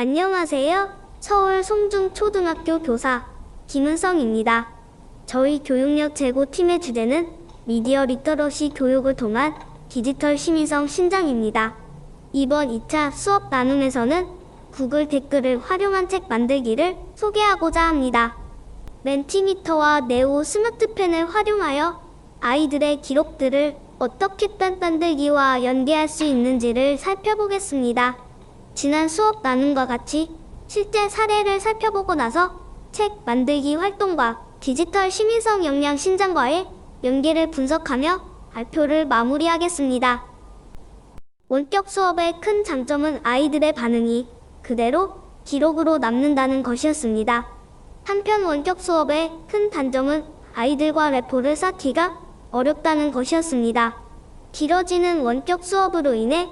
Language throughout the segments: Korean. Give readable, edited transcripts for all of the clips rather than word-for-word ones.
안녕하세요. 서울 송중초등학교 교사 김은성입니다. 저희 교육력 제고팀의 주제는 미디어 리터러시 교육을 통한 디지털 시민성 신장입니다. 이번 2차 수업 나눔에서는 구글 댓글을 활용한 책 만들기를 소개하고자 합니다. 멘티미터와 네오 스마트펜을 활용하여 아이들의 기록들을 어떻게 책 만들기와 연계할 수 있는지를 살펴보겠습니다. 지난 수업 나눔과 같이 실제 사례를 살펴보고 나서 책 만들기 활동과 디지털 시민성 역량 신장과의 연계를 분석하며 발표를 마무리하겠습니다. 원격 수업의 큰 장점은 아이들의 반응이 그대로 기록으로 남는다는 것이었습니다. 한편 원격 수업의 큰 단점은 아이들과 래포를 쌓기가 어렵다는 것이었습니다. 길어지는 원격 수업으로 인해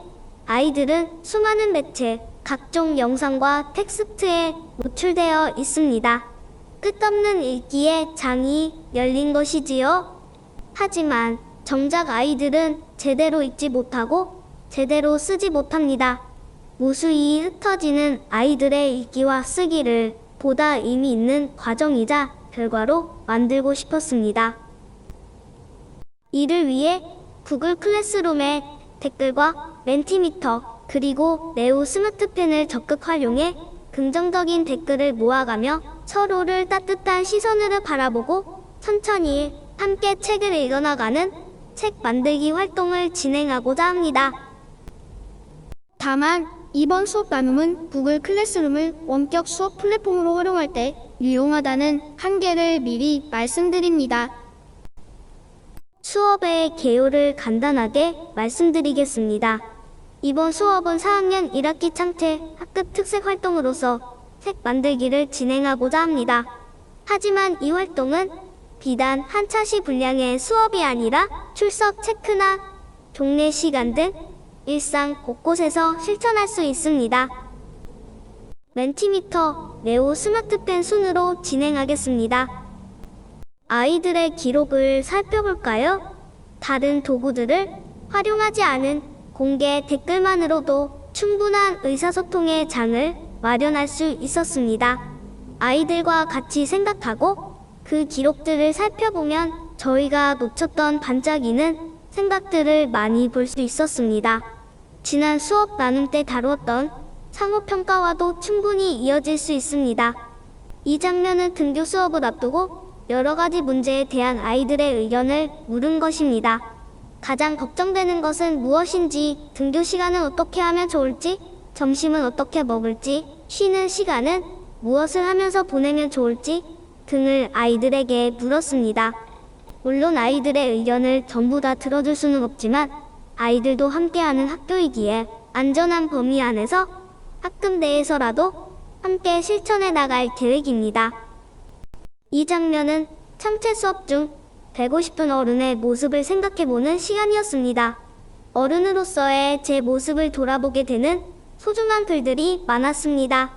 아이들은 수많은 매체, 각종 영상과 텍스트에 노출되어 있습니다. 끝없는 읽기에 장이 열린 것이지요. 하지만 정작 아이들은 제대로 읽지 못하고 제대로 쓰지 못합니다. 무수히 흩어지는 아이들의 읽기와 쓰기를 보다 의미 있는 과정이자 결과로 만들고 싶었습니다. 이를 위해 구글 클래스룸의 댓글과 멘티미터 그리고 네오 스마트펜을 적극 활용해 긍정적인 댓글을 모아가며 서로를 따뜻한 시선으로 바라보고 천천히 함께 책을 읽어나가는 책 만들기 활동을 진행하고자 합니다. 다만 이번 수업 나눔은 구글 클래스룸을 원격 수업 플랫폼으로 활용할 때 유용하다는 한계를 미리 말씀드립니다. 수업의 개요를 간단하게 말씀드리겠습니다. 이번 수업은 4학년 1학기 창퇴 학급 특색 활동으로서 책 만들기를 진행하고자 합니다. 하지만 이 활동은 비단 한 차시 분량의 수업이 아니라 출석 체크나 종례 시간 등 일상 곳곳에서 실천할 수 있습니다. 멘티미터, 네오 스마트펜 순으로 진행하겠습니다. 아이들의 기록을 살펴볼까요? 다른 도구들을 활용하지 않은 공개 댓글만으로도 충분한 의사소통의 장을 마련할 수 있었습니다. 아이들과 같이 생각하고 그 기록들을 살펴보면 저희가 놓쳤던 반짝이는 생각들을 많이 볼 수 있었습니다. 지난 수업 나눔 때 다루었던 상호평가와도 충분히 이어질 수 있습니다. 이 장면은 등교 수업을 앞두고 여러 가지 문제에 대한 아이들의 의견을 물은 것입니다. 가장 걱정되는 것은 무엇인지, 등교 시간은 어떻게 하면 좋을지, 점심은 어떻게 먹을지, 쉬는 시간은 무엇을 하면서 보내면 좋을지 등을 아이들에게 물었습니다. 물론 아이들의 의견을 전부 다 들어줄 수는 없지만 아이들도 함께하는 학교이기에 안전한 범위 안에서 학급 내에서라도 함께 실천해 나갈 계획입니다. 이 장면은 창체 수업 중 되고 싶은 어른의 모습을 생각해보는 시간이었습니다. 어른으로서의 제 모습을 돌아보게 되는 소중한 글들이 많았습니다.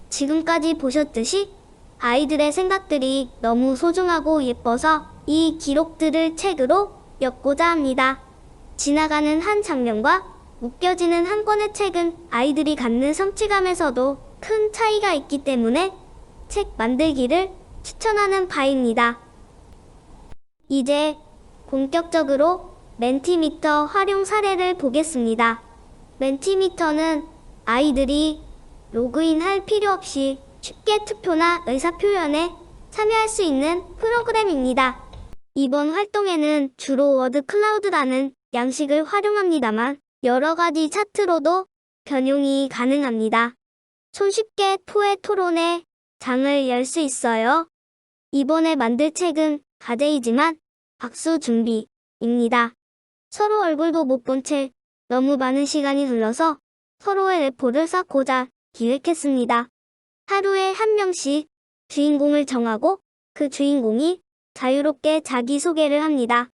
지금까지 보셨듯이 아이들의 생각들이 너무 소중하고 예뻐서 이 기록들을 책으로 엮고자 합니다. 지나가는 한 장면과 묶여지는 한 권의 책은 아이들이 갖는 성취감에서도 큰 차이가 있기 때문에 책 만들기를 추천하는 바입니다. 이제 본격적으로 멘티미터 활용 사례를 보겠습니다. 멘티미터는 아이들이 로그인할 필요 없이 쉽게 투표나 의사표현에 참여할 수 있는 프로그램입니다. 이번 활동에는 주로 워드 클라우드라는 양식을 활용합니다만 여러 가지 차트로도 변용이 가능합니다. 손쉽게 토의 토론에 장을 열 수 있어요. 이번에 만들 책은 과제이지만 박수 준비입니다. 서로 얼굴도 못 본 채 너무 많은 시간이 흘러서 서로의 래포를 쌓고자 기획했습니다. 하루에 한 명씩 주인공을 정하고 그 주인공이 자유롭게 자기소개를 합니다.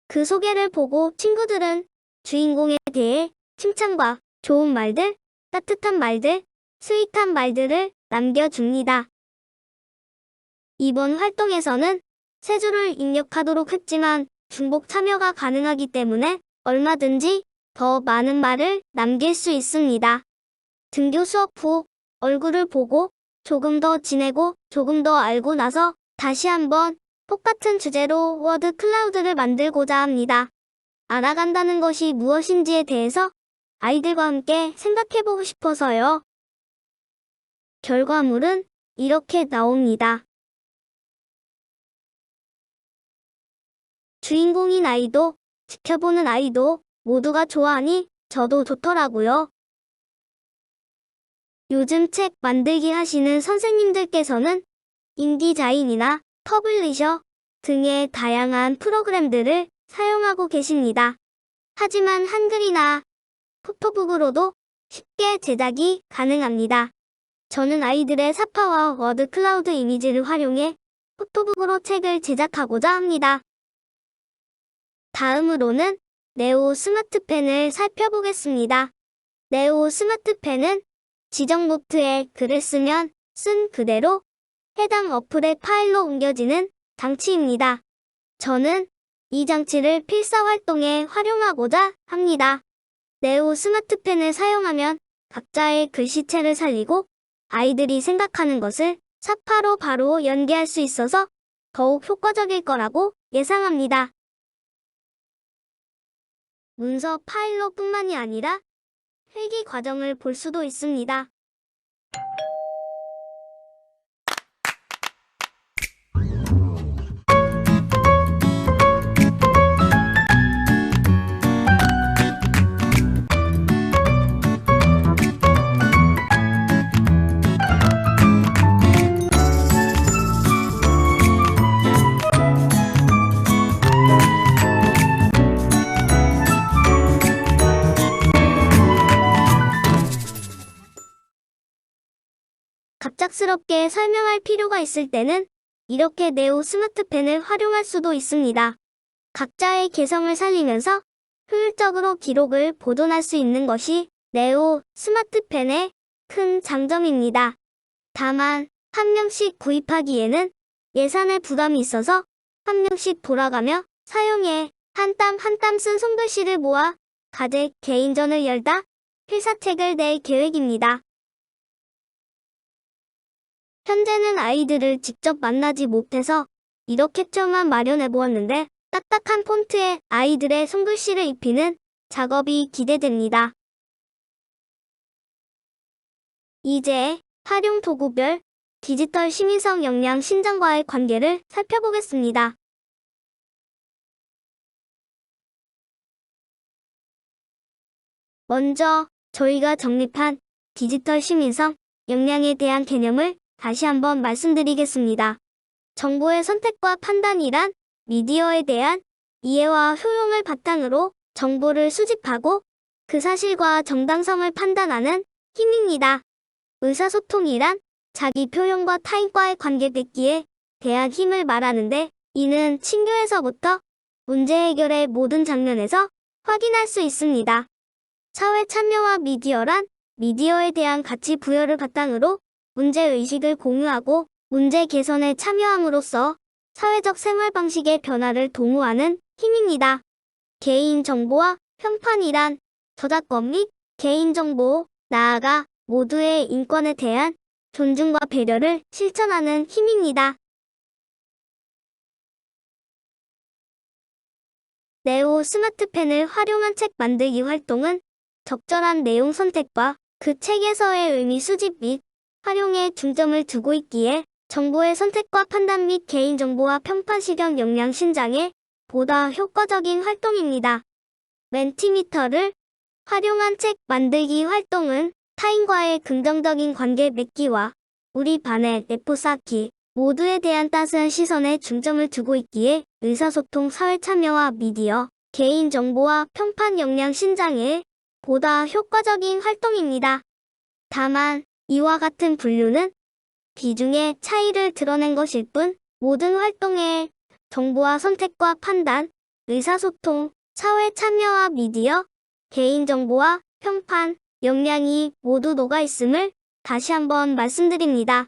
그 소개를 보고 친구들은 주인공에 대해 칭찬과 좋은 말들, 따뜻한 말들, 스윗한 말들을 남겨줍니다. 이번 활동에서는 세 줄을 입력하도록 했지만 중복 참여가 가능하기 때문에 얼마든지 더 많은 말을 남길 수 있습니다. 등교 수업 후 얼굴을 보고 조금 더 지내고 조금 더 알고 나서 다시 한번 똑같은 주제로 워드 클라우드를 만들고자 합니다. 알아간다는 것이 무엇인지에 대해서 아이들과 함께 생각해보고 싶어서요. 결과물은 이렇게 나옵니다. 주인공인 아이도 지켜보는 아이도 모두가 좋아하니 저도 좋더라고요. 요즘 책 만들기 하시는 선생님들께서는 인디자인이나 퍼블리셔 등의 다양한 프로그램들을 사용하고 계십니다. 하지만 한글이나 포토북으로도 쉽게 제작이 가능합니다. 저는 아이들의 사파와 워드 클라우드 이미지를 활용해 포토북으로 책을 제작하고자 합니다. 다음으로는 네오 스마트펜을 살펴보겠습니다. 네오 스마트펜은 지정 노트에 글을 쓰면 쓴 그대로 해당 어플의 파일로 옮겨지는 장치입니다. 저는 이 장치를 필사 활동에 활용하고자 합니다. 네오 스마트펜을 사용하면 각자의 글씨체를 살리고 아이들이 생각하는 것을 사파로 바로 연계할 수 있어서 더욱 효과적일 거라고 예상합니다. 문서 파일로 뿐만이 아니라 필기 과정을 볼 수도 있습니다. 갑작스럽게 설명할 필요가 있을 때는 이렇게 네오 스마트펜을 활용할 수도 있습니다. 각자의 개성을 살리면서 효율적으로 기록을 보존할 수 있는 것이 네오 스마트펜의 큰 장점입니다. 다만 한 명씩 구입하기에는 예산의 부담이 있어서 한 명씩 돌아가며 사용해 한 땀 한 땀 쓴 손글씨를 모아 가제 개인전을 열다 필사책을 낼 계획입니다. 현재는 아이들을 직접 만나지 못해서 이렇게만 마련해 보았는데 딱딱한 폰트에 아이들의 손글씨를 입히는 작업이 기대됩니다. 이제 활용 도구별 디지털 시민성 역량 신장과의 관계를 살펴보겠습니다. 먼저 저희가 정립한 디지털 시민성 역량에 대한 개념을 다시 한번 말씀드리겠습니다. 정보의 선택과 판단이란 미디어에 대한 이해와 효용을 바탕으로 정보를 수집하고 그 사실과 정당성을 판단하는 힘입니다. 의사소통이란 자기 표현과 타인과의 관계 맺기에 대한 힘을 말하는데 이는 친교에서부터 문제 해결의 모든 장면에서 확인할 수 있습니다. 사회 참여와 미디어란 미디어에 대한 가치 부여를 바탕으로 문제의식을 공유하고 문제 개선에 참여함으로써 사회적 생활 방식의 변화를 도모하는 힘입니다. 개인정보와 평판이란 저작권 및 개인정보, 나아가 모두의 인권에 대한 존중과 배려를 실천하는 힘입니다. 네오 스마트펜을 활용한 책 만들기 활동은 적절한 내용 선택과 그 책에서의 의미 수집 및 활용에 중점을 두고 있기에 정보의 선택과 판단 및 개인정보와 평판 실현 역량 신장에 보다 효과적인 활동입니다. 멘티미터를 활용한 책 만들기 활동은 타인과의 긍정적인 관계 맺기와 우리 반의 내포 쌓기 모두에 대한 따스한 시선에 중점을 두고 있기에 의사소통, 사회 참여와 미디어, 개인정보와 평판 역량 신장에 보다 효과적인 활동입니다. 다만 이와 같은 분류는 비중의 차이를 드러낸 것일 뿐 모든 활동에 정보와 선택과 판단, 의사소통, 사회 참여와 미디어, 개인정보와 평판, 역량이 모두 녹아 있음을 다시 한번 말씀드립니다.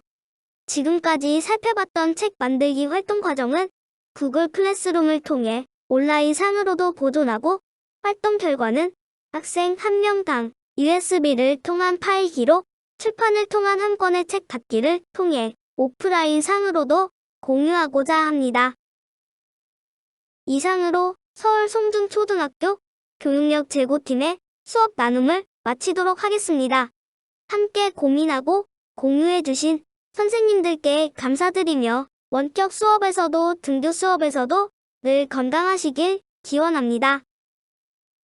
지금까지 살펴봤던 책 만들기 활동 과정은 구글 클래스룸을 통해 온라인 상으로도 보존하고 활동 결과는 학생 한 명당 USB를 통한 파일 기록, 출판을 통한 한 권의 책 받기를 통해 오프라인 상으로도 공유하고자 합니다. 이상으로 서울 송중초등학교 교육력 제고팀의 수업 나눔을 마치도록 하겠습니다. 함께 고민하고 공유해주신 선생님들께 감사드리며 원격 수업에서도 등교 수업에서도 늘 건강하시길 기원합니다.